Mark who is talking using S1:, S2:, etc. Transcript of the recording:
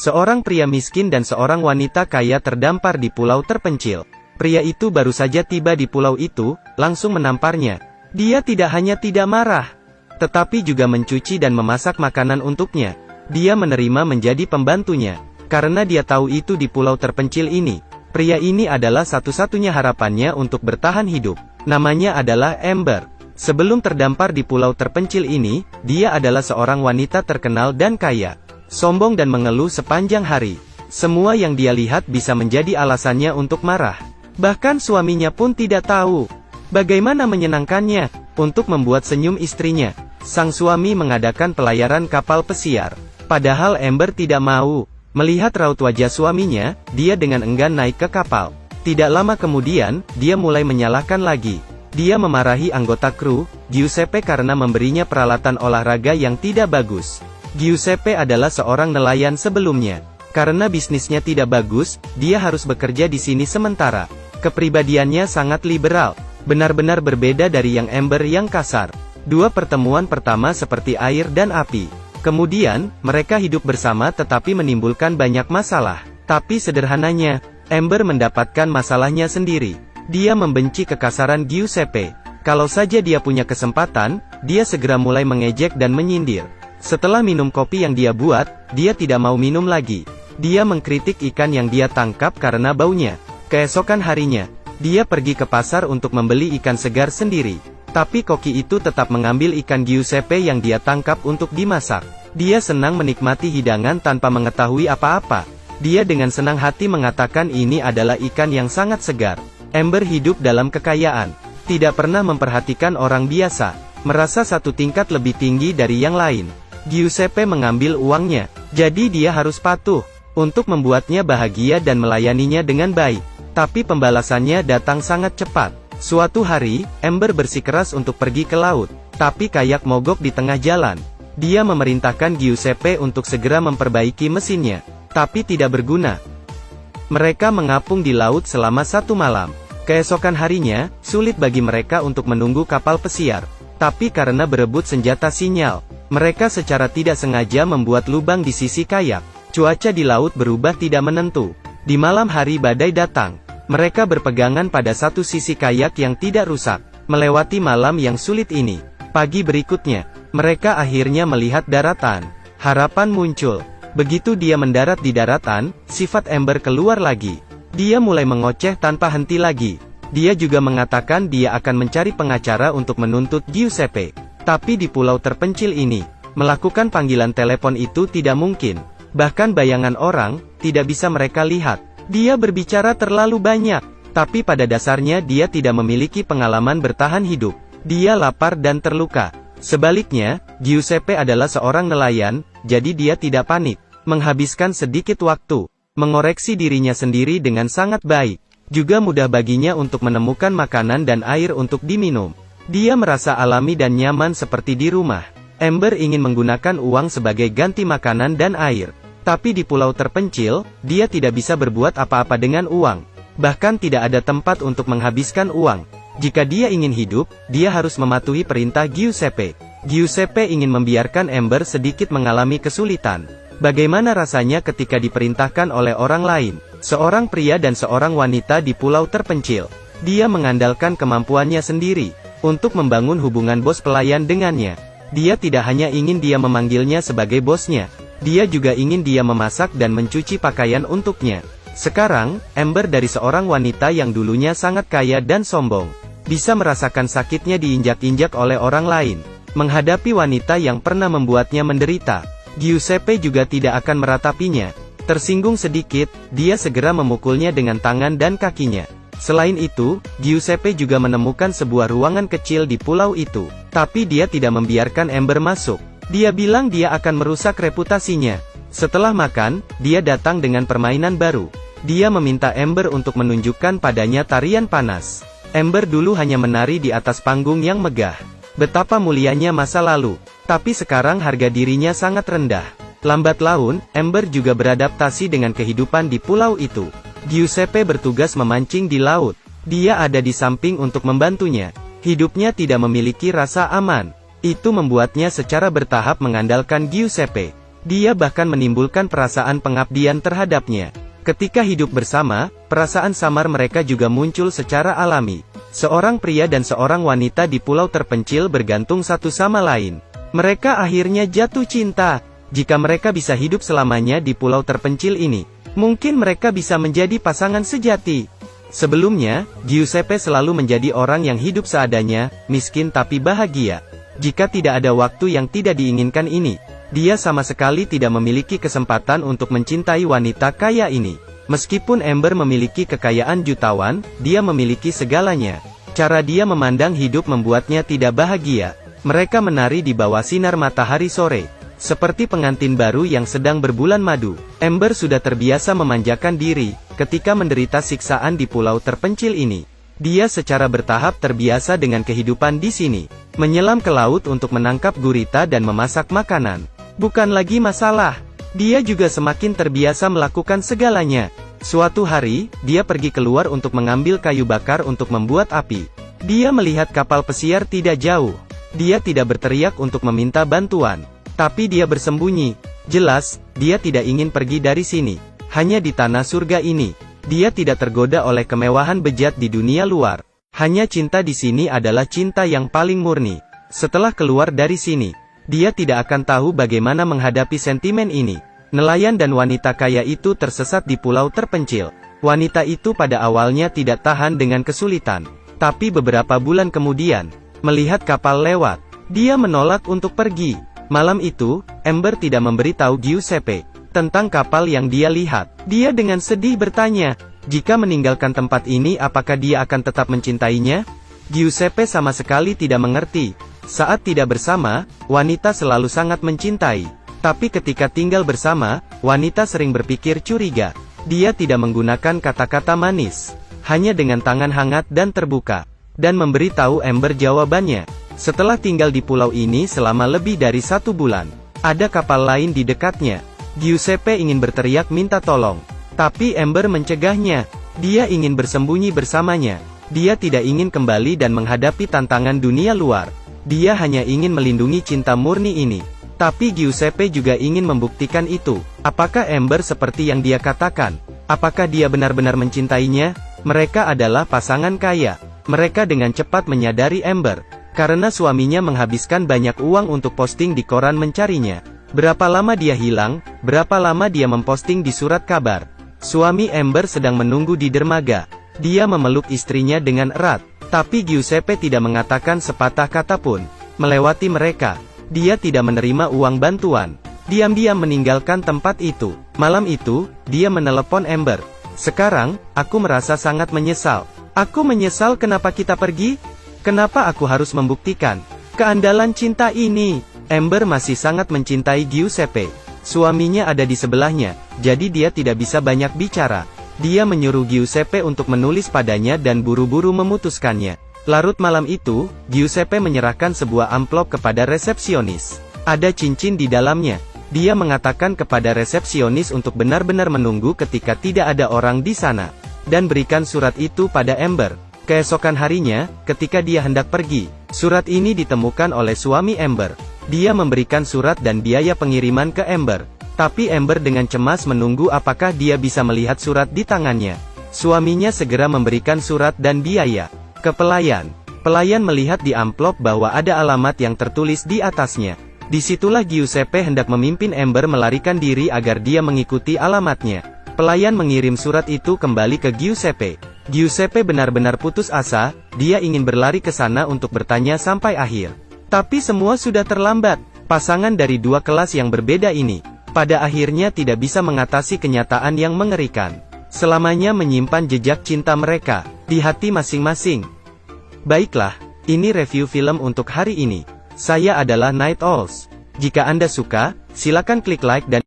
S1: Seorang pria miskin dan seorang wanita kaya terdampar di pulau terpencil. Pria itu baru saja tiba di pulau itu, langsung menamparnya. Dia tidak hanya tidak marah, tetapi juga mencuci dan memasak makanan untuknya. Dia menerima menjadi pembantunya, karena dia tahu itu di pulau terpencil ini. Pria ini adalah satu-satunya harapannya untuk bertahan hidup. Namanya adalah Amber. Sebelum terdampar di pulau terpencil ini, dia adalah seorang wanita terkenal dan kaya. Sombong dan mengeluh sepanjang hari. Semua yang dia lihat bisa menjadi alasannya untuk marah. Bahkan suaminya pun tidak tahu bagaimana menyenangkannya untuk membuat senyum istrinya. Sang suami mengadakan pelayaran kapal pesiar. Padahal Amber tidak mau melihat raut wajah suaminya. Dia dengan enggan naik ke kapal. Tidak lama kemudian, dia mulai menyalahkan lagi. Dia memarahi anggota kru, Giuseppe, karena memberinya peralatan olahraga yang tidak bagus. Giuseppe adalah seorang nelayan sebelumnya. Karena bisnisnya tidak bagus, dia harus bekerja di sini sementara. Kepribadiannya sangat liberal, benar-benar berbeda dari yang Amber yang kasar. Dua pertemuan pertama seperti air dan api. Kemudian, mereka hidup bersama tetapi menimbulkan banyak masalah. Tapi sederhananya, Amber mendapatkan masalahnya sendiri. Dia membenci kekasaran Giuseppe. Kalau saja dia punya kesempatan, dia segera mulai mengejek dan menyindir. Setelah minum kopi yang dia buat, dia tidak mau minum lagi. Dia mengkritik ikan yang dia tangkap karena baunya. Keesokan harinya, dia pergi ke pasar untuk membeli ikan segar sendiri. Tapi koki itu tetap mengambil ikan Giuseppe yang dia tangkap untuk dimasak. Dia senang menikmati hidangan tanpa mengetahui apa-apa. Dia dengan senang hati mengatakan ini adalah ikan yang sangat segar. Amber hidup dalam kekayaan. Tidak pernah memperhatikan orang biasa. Merasa satu tingkat lebih tinggi dari yang lain. Giuseppe mengambil uangnya. Jadi dia harus patuh untuk membuatnya bahagia dan melayaninya dengan baik. Tapi pembalasannya datang sangat cepat. Suatu hari, Amber bersikeras untuk pergi ke laut, tapi kayak mogok di tengah jalan. Dia memerintahkan Giuseppe untuk segera memperbaiki mesinnya, tapi tidak berguna. Mereka mengapung di laut selama 1 malam. Keesokan harinya, sulit bagi mereka untuk menunggu kapal pesiar. Tapi karena berebut senjata sinyal, mereka secara tidak sengaja membuat lubang di sisi kayak. Cuaca di laut berubah tidak menentu. Di malam hari badai datang. Mereka berpegangan pada satu sisi kayak yang tidak rusak. Melewati malam yang sulit ini. Pagi berikutnya, mereka akhirnya melihat daratan. Harapan muncul. Begitu dia mendarat di daratan, sifat Amber keluar lagi. Dia mulai mengoceh tanpa henti lagi. Dia juga mengatakan dia akan mencari pengacara untuk menuntut Giuseppe. Tapi di pulau terpencil ini, melakukan panggilan telepon itu tidak mungkin. Bahkan bayangan orang, tidak bisa mereka lihat. Dia berbicara terlalu banyak, tapi pada dasarnya dia tidak memiliki pengalaman bertahan hidup. Dia lapar dan terluka. Sebaliknya, Giuseppe adalah seorang nelayan, jadi dia tidak panik. Menghabiskan sedikit waktu, mengoreksi dirinya sendiri dengan sangat baik. Juga mudah baginya untuk menemukan makanan dan air untuk diminum. Dia merasa alami dan nyaman seperti di rumah. Amber ingin menggunakan uang sebagai ganti makanan dan air. Tapi di pulau terpencil, dia tidak bisa berbuat apa-apa dengan uang. Bahkan tidak ada tempat untuk menghabiskan uang. Jika dia ingin hidup, dia harus mematuhi perintah Giuseppe. Giuseppe ingin membiarkan Amber sedikit mengalami kesulitan. Bagaimana rasanya ketika diperintahkan oleh orang lain, seorang pria dan seorang wanita di pulau terpencil. Dia mengandalkan kemampuannya sendiri untuk membangun hubungan bos pelayan dengannya. Dia tidak hanya ingin dia memanggilnya sebagai bosnya. Dia juga ingin dia memasak dan mencuci pakaian untuknya. Sekarang, Amber dari seorang wanita yang dulunya sangat kaya dan sombong, bisa merasakan sakitnya diinjak-injak oleh orang lain. Menghadapi wanita yang pernah membuatnya menderita, Giuseppe juga tidak akan meratapinya. Tersinggung sedikit, dia segera memukulnya dengan tangan dan kakinya. Selain itu, Giuseppe juga menemukan sebuah ruangan kecil di pulau itu. Tapi dia tidak membiarkan Amber masuk. Dia bilang dia akan merusak reputasinya. Setelah makan, dia datang dengan permainan baru. Dia meminta Amber untuk menunjukkan padanya tarian panas. Amber dulu hanya menari di atas panggung yang megah. Betapa mulianya masa lalu. Tapi sekarang harga dirinya sangat rendah. Lambat laun, Amber juga beradaptasi dengan kehidupan di pulau itu. Giuseppe bertugas memancing di laut. Dia ada di samping untuk membantunya. Hidupnya tidak memiliki rasa aman. Itu membuatnya secara bertahap mengandalkan Giuseppe. Dia bahkan menimbulkan perasaan pengabdian terhadapnya. Ketika hidup bersama, perasaan samar mereka juga muncul secara alami. Seorang pria dan seorang wanita di pulau terpencil bergantung satu sama lain. Mereka akhirnya jatuh cinta. Jika mereka bisa hidup selamanya di pulau terpencil ini, mungkin mereka bisa menjadi pasangan sejati. Sebelumnya, Giuseppe selalu menjadi orang yang hidup seadanya, miskin tapi bahagia. Jika tidak ada waktu yang tidak diinginkan ini, dia sama sekali tidak memiliki kesempatan untuk mencintai wanita kaya ini. Meskipun Amber memiliki kekayaan jutawan, dia memiliki segalanya. Cara dia memandang hidup membuatnya tidak bahagia. Mereka menari di bawah sinar matahari sore, seperti pengantin baru yang sedang berbulan madu. Amber sudah terbiasa memanjakan diri, ketika menderita siksaan di pulau terpencil ini. Dia secara bertahap terbiasa dengan kehidupan di sini. Menyelam ke laut untuk menangkap gurita dan memasak makanan bukan lagi masalah. Dia juga semakin terbiasa melakukan segalanya. Suatu hari, dia pergi keluar untuk mengambil kayu bakar untuk membuat api. Dia melihat kapal pesiar tidak jauh. Dia tidak berteriak untuk meminta bantuan, tapi dia bersembunyi. Jelas, dia tidak ingin pergi dari sini. Hanya di tanah surga ini, dia tidak tergoda oleh kemewahan bejat di dunia luar. Hanya cinta di sini adalah cinta yang paling murni. Setelah keluar dari sini, dia tidak akan tahu bagaimana menghadapi sentimen ini. Nelayan dan wanita kaya itu tersesat di pulau terpencil. Wanita itu pada awalnya tidak tahan dengan kesulitan. Tapi beberapa bulan kemudian, melihat kapal lewat, dia menolak untuk pergi. Malam itu, Amber tidak memberitahu Giuseppe tentang kapal yang dia lihat. Dia dengan sedih bertanya, jika meninggalkan tempat ini apakah dia akan tetap mencintainya? Giuseppe sama sekali tidak mengerti. Saat tidak bersama, wanita selalu sangat mencintai. Tapi ketika tinggal bersama, wanita sering berpikir curiga. Dia tidak menggunakan kata-kata manis, hanya dengan tangan hangat dan terbuka, dan memberitahu Amber jawabannya. Setelah tinggal di pulau ini selama lebih dari 1 bulan, ada kapal lain di dekatnya. Giuseppe ingin berteriak minta tolong, tapi Amber mencegahnya. Dia ingin bersembunyi bersamanya. Dia tidak ingin kembali dan menghadapi tantangan dunia luar. Dia hanya ingin melindungi cinta murni ini. Tapi Giuseppe juga ingin membuktikan itu. Apakah Amber seperti yang dia katakan? Apakah dia benar-benar mencintainya? Mereka adalah pasangan kaya. Mereka dengan cepat menyadari Amber, karena suaminya menghabiskan banyak uang untuk posting di koran mencarinya. Berapa lama dia hilang, berapa lama dia memposting di surat kabar. Suami Amber sedang menunggu di dermaga. Dia memeluk istrinya dengan erat. Tapi Giuseppe tidak mengatakan sepatah kata pun. Melewati mereka, dia tidak menerima uang bantuan. Diam-diam meninggalkan tempat itu. Malam itu, dia menelepon Amber. Sekarang, aku merasa sangat menyesal. Aku menyesal kenapa kita pergi? Kenapa aku harus membuktikan keandalan cinta ini? Amber masih sangat mencintai Giuseppe. Suaminya ada di sebelahnya, jadi dia tidak bisa banyak bicara. Dia menyuruh Giuseppe untuk menulis padanya dan buru-buru memutuskannya. Larut malam itu, Giuseppe menyerahkan sebuah amplop kepada resepsionis. Ada cincin di dalamnya. Dia mengatakan kepada resepsionis untuk benar-benar menunggu ketika tidak ada orang di sana, dan berikan surat itu pada Amber. Keesokan harinya, ketika dia hendak pergi, surat ini ditemukan oleh suami Amber. Dia memberikan surat dan biaya pengiriman ke Amber. Tapi Amber dengan cemas menunggu apakah dia bisa melihat surat di tangannya. Suaminya segera memberikan surat dan biaya ke pelayan. Pelayan melihat di amplop bahwa ada alamat yang tertulis di atasnya. Disitulah Giuseppe hendak memimpin Amber melarikan diri agar dia mengikuti alamatnya. Pelayan mengirim surat itu kembali ke Giuseppe. Giuseppe benar-benar putus asa. Dia ingin berlari ke sana untuk bertanya sampai akhir. Tapi semua sudah terlambat. Pasangan dari dua kelas yang berbeda ini, pada akhirnya tidak bisa mengatasi kenyataan yang mengerikan. Selamanya menyimpan jejak cinta mereka di hati masing-masing. Baiklah, ini review film untuk hari ini. Saya adalah Night Owls. Jika Anda suka, silakan klik like dan